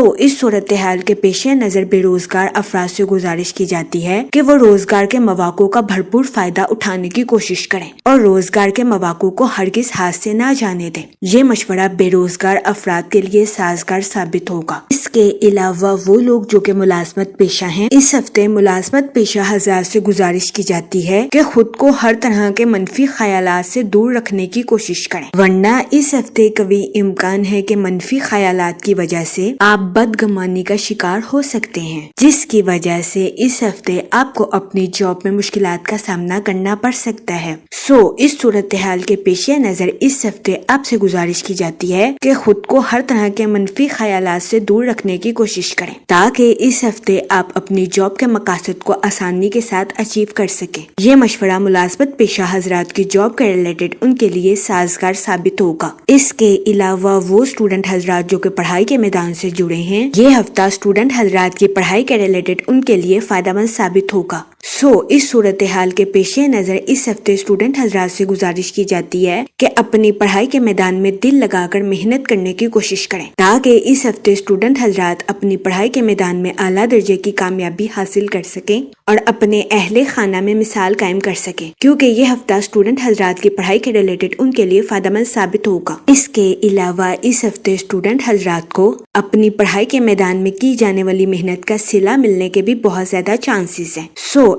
اس صورتحال کے پیش نظر بے روزگار افراد سے گزارش کی جاتی ہے کہ وہ روزگار کے مواقع کا بھرپور فائدہ اٹھانے کی کوشش کریں اور روزگار کے مواقع کو ہرگز ہاتھ سے نہ جانے دیں۔ یہ مشورہ بے روزگار افراد کے لیے سازگار ثابت ہوگا۔ اس کے علاوہ وہ لوگ جو کہ ملازمت پیشہ ہیں، اس ہفتے ملازمت پیشہ حضرات سے گزارش کی جاتی ہے کہ خود کو ہر طرح کے منفی خیالات سے دور رکھنے کی کوشش کریں، ورنہ اس ہفتے قوی امکان ہے کہ منفی خیالات کی وجہ سے آپ بدگمانی کا شکار ہو سکتے ہیں، جس کی وجہ سے اس ہفتے آپ کو اپنی جاب میں مشکلات کا سامنا کرنا پڑ سکتا ہے۔ اس صورتحال کے پیش نظر اس ہفتے آپ سے گزارش کی جاتی ہے کہ خود کو ہر طرح کے منفی خیالات سے دور رکھنے کی کوشش کریں تاکہ اس ہفتے آپ اپنی جاب کے مقاصد کو آسانی کے ساتھ اچیو کر سکیں۔ یہ مشورہ ملازمت پیشہ حضرات کی جاب کے ریلیٹڈ ان کے لیے سازگار ثابت ہوگا۔ اس کے علاوہ وہ اسٹوڈنٹ حضرات جو کہ پڑھائی کے میدان سے جڑے ہیں، یہ ہفتہ اسٹوڈنٹ حضرات کی پڑھائی کے ریلیٹڈ ان کے لیے فائدہ مند ثابت ہوگا۔ اس صورتحال کے پیش نظر اس ہفتے اسٹوڈنٹ حضرات سے گزارش کی جاتی ہے کہ اپنی پڑھائی کے میدان میں دل لگا کر محنت کرنے کی کوشش کریں تاکہ اس ہفتے اسٹوڈنٹ حضرات اپنی پڑھائی کے میدان میں اعلیٰ درجے کی کامیابی حاصل کر سکیں اور اپنے اہل خانہ میں مثال قائم کر سکیں، کیونکہ یہ ہفتہ اسٹوڈنٹ حضرات کی پڑھائی کے ریلیٹڈ ان کے لیے فائدہ مند ثابت ہوگا۔ اس کے علاوہ اس ہفتے اسٹوڈنٹ حضرات کو اپنی پڑھائی کے میدان میں کی جانے والی محنت کا صلہ ملنے کے بھی بہت زیادہ چانسز ہیں۔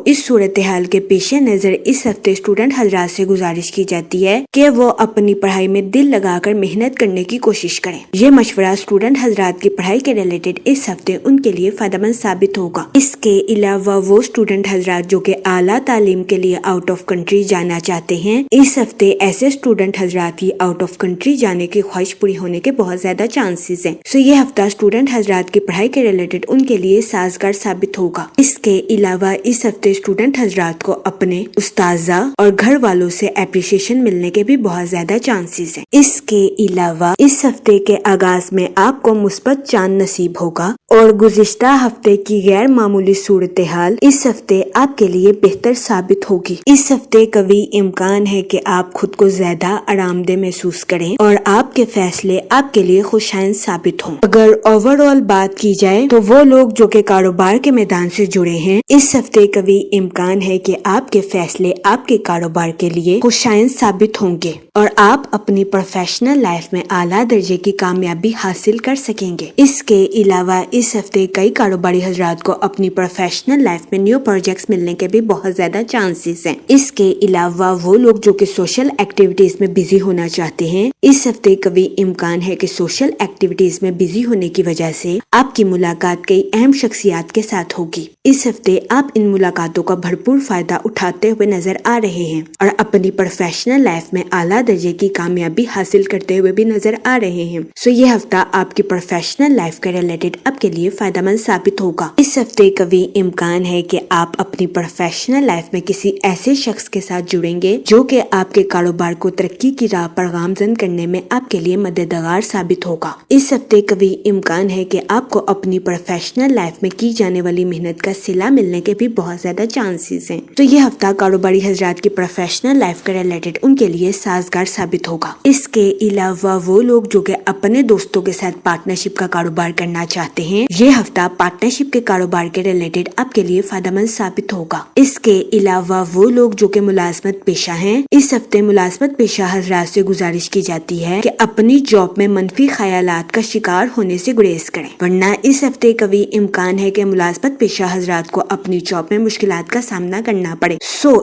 اس صورتحال کے پیش نظر اس ہفتے اسٹوڈنٹ حضرات سے گزارش کی جاتی ہے کہ وہ اپنی پڑھائی میں دل لگا کر محنت کرنے کی کوشش کریں۔ یہ مشورہ اسٹوڈنٹ حضرات کی پڑھائی کے ریلیٹڈ اس ہفتے ان کے لیے فائدہ مند ثابت ہوگا۔ اس کے علاوہ وہ اسٹوڈنٹ حضرات جو کہ اعلیٰ تعلیم کے لیے آؤٹ آف کنٹری جانا چاہتے ہیں، اس ہفتے ایسے اسٹوڈنٹ حضرات کی آؤٹ آف کنٹری جانے کی خواہش پوری ہونے کے بہت زیادہ چانسز ہیں۔ یہ ہفتہ اسٹوڈنٹ حضرات کی پڑھائی کے ریلیٹڈ ان کے لیے سازگار ثابت ہوگا۔ اس کے علاوہ اس ہفتے اسٹوڈنٹ حضرات کو اپنے اساتذہ اور گھر والوں سے اپریشیشن ملنے کے بھی بہت زیادہ چانسز ہیں۔ اس کے علاوہ اس ہفتے کے آغاز میں آپ کو مثبت چاند نصیب ہوگا اور گزشتہ ہفتے کی غیر معمولی صورتحال اس ہفتے آپ کے لیے بہتر ثابت ہوگی۔ اس ہفتے قوی امکان ہے کہ آپ خود کو زیادہ آرام دہ محسوس کریں اور آپ کے فیصلے آپ کے لیے خوشائند ثابت ہوں۔ اگر اوور آل بات کی جائے تو وہ لوگ جو کہ کاروبار کے میدان سے جڑے ہیں، اس ہفتے قوی امکان ہے کہ آپ کے فیصلے آپ کے کاروبار کے لیے خوشائند ثابت ہوں گے اور آپ اپنی پروفیشنل لائف میں اعلیٰ درجے کی کامیابی حاصل کر سکیں گے۔ اس کے علاوہ اس ہفتے کئی کاروباری حضرات کو اپنی پروفیشنل لائف میں نیو پروجیکٹس ملنے کے بھی بہت زیادہ چانسز ہیں۔ اس کے علاوہ وہ لوگ جو کہ سوشل ایکٹیویٹیز میں بزی ہونا چاہتے ہیں، اس ہفتے قوی امکان ہے کہ سوشل ایکٹیویٹیز میں بزی ہونے کی وجہ سے آپ کی ملاقات کئی اہم شخصیات کے ساتھ ہوگی۔ اس ہفتے آپ ان ملاقاتوں کا بھرپور فائدہ اٹھاتے ہوئے نظر آ رہے ہیں اور اپنی پروفیشنل لائف میں اعلیٰ درجے کی کامیابی حاصل کرتے ہوئے بھی نظر آ رہے ہیں۔ یہ ہفتہ آپ کی پروفیشنل لائف کے ریلیٹڈ آپ کے لیے فائدہ مند ثابت ہوگا۔ اس ہفتے قوی امکان ہے کہ آپ اپنی پروفیشنل لائف میں کسی ایسے شخص کے ساتھ جڑیں گے جو کہ آپ کے کاروبار کو ترقی کی راہ پر گامزن کرنے میں آپ کے لیے مددگار ثابت ہوگا۔ اس ہفتے قوی امکان ہے کہ آپ کو اپنی پروفیشنل لائف میں کی جانے والی محنت کا صلہ ملنے کے بھی بہت زیادہ چانسز ہیں۔ یہ ہفتہ کاروباری حضرات کی پروفیشنل لائف کے ریلیٹڈ ان کے لیے سازگار ثابت ہوگا۔ اس کے علاوہ وہ لوگ جو کہ اپنے دوستوں کے ساتھ پارٹنرشپ کا کاروبار کرنا چاہتے ہیں، یہ ہفتہ پارٹنرشپ کے کاروبار کے ریلیٹڈ آپ کے لیے فائدہ مند ثابت ہوگا۔ اس کے علاوہ وہ لوگ جو کہ ملازمت پیشہ ہیں، اس ہفتے ملازمت پیشہ حضرات سے گزارش کی جاتی ہے کہ اپنی جاب میں منفی خیالات کا شکار ہونے سے گریز کریں، ورنہ اس ہفتے قوی امکان ہے کہ ملازمت پیشہ حضرات کو اپنی جاب میں مشکلات کا سامنا کرنا پڑے۔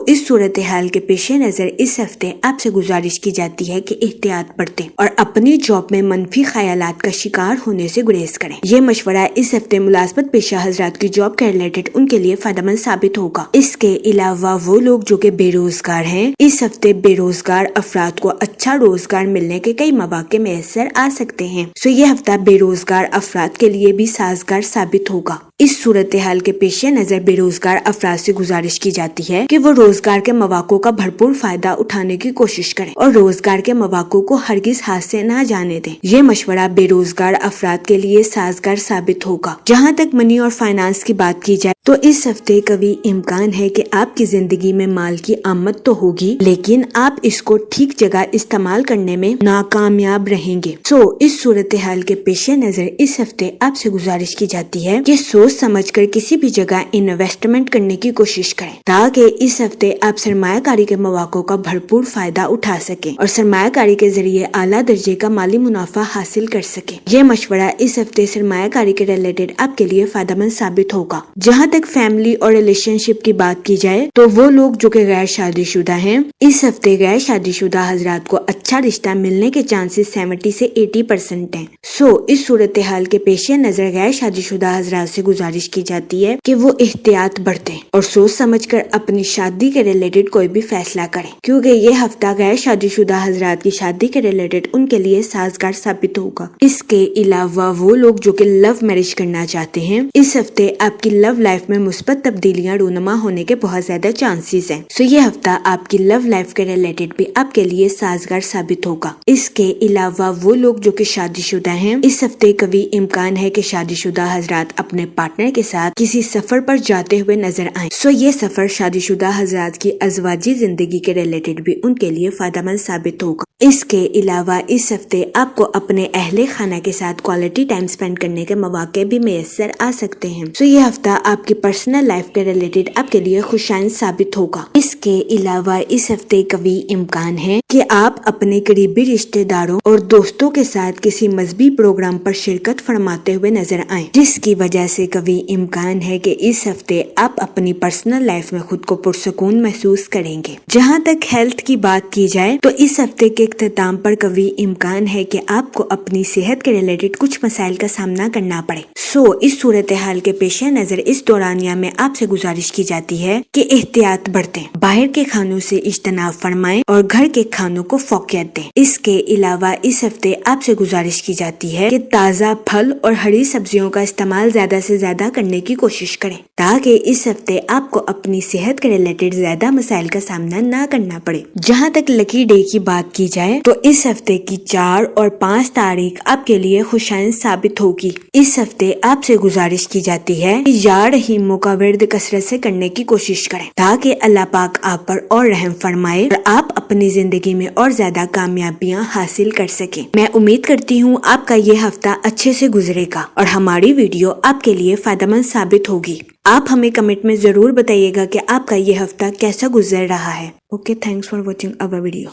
اس صورتحال کے پیش نظر اس ہفتے آپ سے گزارش کی جاتی ہے کہ احتیاط برتیں اور اپنی جاب میں منفی خیالات کا شکار ہونے سے گریز کریں۔ یہ مشورہ اس ہفتے ملازمت پیشہ حضرات کی جاب کے ریلیٹڈ ان کے لیے فائدہ مند ثابت ہوگا۔ اس کے علاوہ وہ لوگ جو کہ بے روزگار ہیں، اس ہفتے بے روزگار افراد کو اچھا روزگار ملنے کے کئی مواقع میسر آ سکتے ہیں۔ یہ ہفتہ بے روزگار افراد کے لیے بھی سازگار ثابت ہوگا۔ اس صورتحال کے پیش نظر بے روزگار افراد سے گزارش کی جاتی ہے کہ وہ روزگار کے مواقع کا بھرپور فائدہ اٹھانے کی کوشش کریں اور روزگار کے مواقع کو ہرگز ہاتھ سے نہ جانے دیں۔ یہ مشورہ بے روزگار افراد کے لیے سازگار ثابت ہوگا۔ جہاں تک منی اور فائنانس کی بات کی جائے تو اس ہفتے قوی امکان ہے کہ آپ کی زندگی میں مال کی آمد تو ہوگی، لیکن آپ اس کو ٹھیک جگہ استعمال کرنے میں ناکامیاب رہیں گے۔ اس صورتحال کے پیش نظر اس ہفتے آپ سے گزارش کی جاتی ہے کہ سوچ سمجھ کر کسی بھی جگہ انویسٹمنٹ کرنے کی کوشش کریں تاکہ اس ہفتے آپ سرمایہ کاری کے مواقع کا بھرپور فائدہ اٹھا سکیں اور سرمایہ کاری کے ذریعے اعلیٰ درجے کا مالی منافع حاصل کر سکیں۔ یہ مشورہ اس ہفتے سرمایہ کاری کے ریلیٹڈ آپ کے لیے فائدہ مند ثابت ہوگا۔ جہاں تک فیملی اور ریلیشن شپ کی بات کی جائے تو وہ لوگ جو کہ غیر شادی شدہ ہیں، اس ہفتے غیر شادی شدہ حضرات کو اچھا رشتہ ملنے کے چانسز 70 سے 80% ہیں۔ اس صورتحال کے پیش نظر غیر شادی شدہ حضرات سے گزارش کی جاتی ہے کہ وہ احتیاط برتیں اور سوچ سمجھ کر اپنی شادی کے ریلیٹڈ کوئی بھی فیصلہ کریں، کیونکہ یہ ہفتہ غیر شادی شدہ حضرات کی شادی کے ریلیٹڈ ان کے لیے سازگار ثابت ہوگا۔ اس کے علاوہ وہ لوگ جو کہ لو میرج کرنا چاہتے ہیں، اس ہفتے آپ کی لو لائف میں مثبت تبدیلیاں رونما ہونے کے بہت زیادہ چانسز ہیں۔ یہ ہفتہ آپ کی لو لائف کے ریلیٹڈ بھی آپ کے لیے سازگار ثابت ہوگا۔ اس کے علاوہ وہ لوگ جو کہ شادی شدہ ہیں، اس ہفتے قوی امکان ہے کہ شادی شدہ حضرات اپنے پارٹنر کے ساتھ کسی سفر پر جاتے ہوئے نظر آئیں۔ یہ سفر شادی شدہ حضرات کی ازواجی زندگی کے ریلیٹڈ بھی ان کے لیے فائدہ مند ثابت ہوگا۔ اس کے علاوہ اس ہفتے آپ کو اپنے اہل خانہ کے ساتھ کوالٹی ٹائم سپینڈ کرنے کے مواقع بھی میسر آ سکتے ہیں۔ یہ ہفتہ آپ کی پرسنل لائف کے ریلیٹڈ آپ کے لیے خوشائند ثابت ہوگا۔ اس کے علاوہ اس ہفتے قوی امکان ہے کہ آپ اپنے قریبی رشتہ داروں اور دوستوں کے ساتھ کسی مذہبی پروگرام پر شرکت فرماتے ہوئے نظر آئیں، جس کی وجہ سے قوی امکان ہے کہ اس ہفتے آپ اپنی پرسنل لائف میں خود کو پرسکون محسوس کریں گے۔ جہاں تک ہیلتھ کی بات کی جائے تو اس ہفتے کے اختتام پر قوی امکان ہے کہ آپ کو اپنی صحت کے ریلیٹڈ کچھ مسائل کا سامنا کرنا پڑے۔ اس صورتحال کے پیش نظر اس دورانیہ میں آپ سے گزارش کی جاتی ہے کہ احتیاط برتیں، باہر کے کھانوں سے اجتناب فرمائیں اور گھر کے کھانوں کو فوقیت دیں۔ اس کے علاوہ اس ہفتے آپ سے گزارش کی جاتی ہے کہ تازہ پھل اور ہری سبزیوں کا استعمال زیادہ سے زیادہ کرنے کی کوشش کریں تاکہ اس ہفتے آپ کو اپنی صحت کے ریلیٹڈ زیادہ مسائل کا سامنا نہ کرنا پڑے۔ جہاں تک لکی ڈے کی بات کی جائے تو اس ہفتے کی 4 اور 5 تاریخ آپ کے لیے خوشائند ثابت ہوگی۔ اس ہفتے آپ سے گزارش کی جاتی ہے کہ یا رحیموں کا ورد کثرت سے کرنے کی کوشش کریں تاکہ اللہ پاک آپ پر اور رحم فرمائے اور آپ اپنی زندگی میں اور زیادہ کامیابیاں حاصل کر سکیں۔ میں امید کرتی ہوں آپ کا یہ ہفتہ اچھے سے گزرے گا اور ہماری ویڈیو آپ کے لیے فائدہ مند ثابت ہوگی۔ آپ ہمیں کمنٹ میں ضرور بتائیے گا کہ آپ کا یہ ہفتہ کیسا گزر رہا ہے۔ Okay, thanks for watching our video.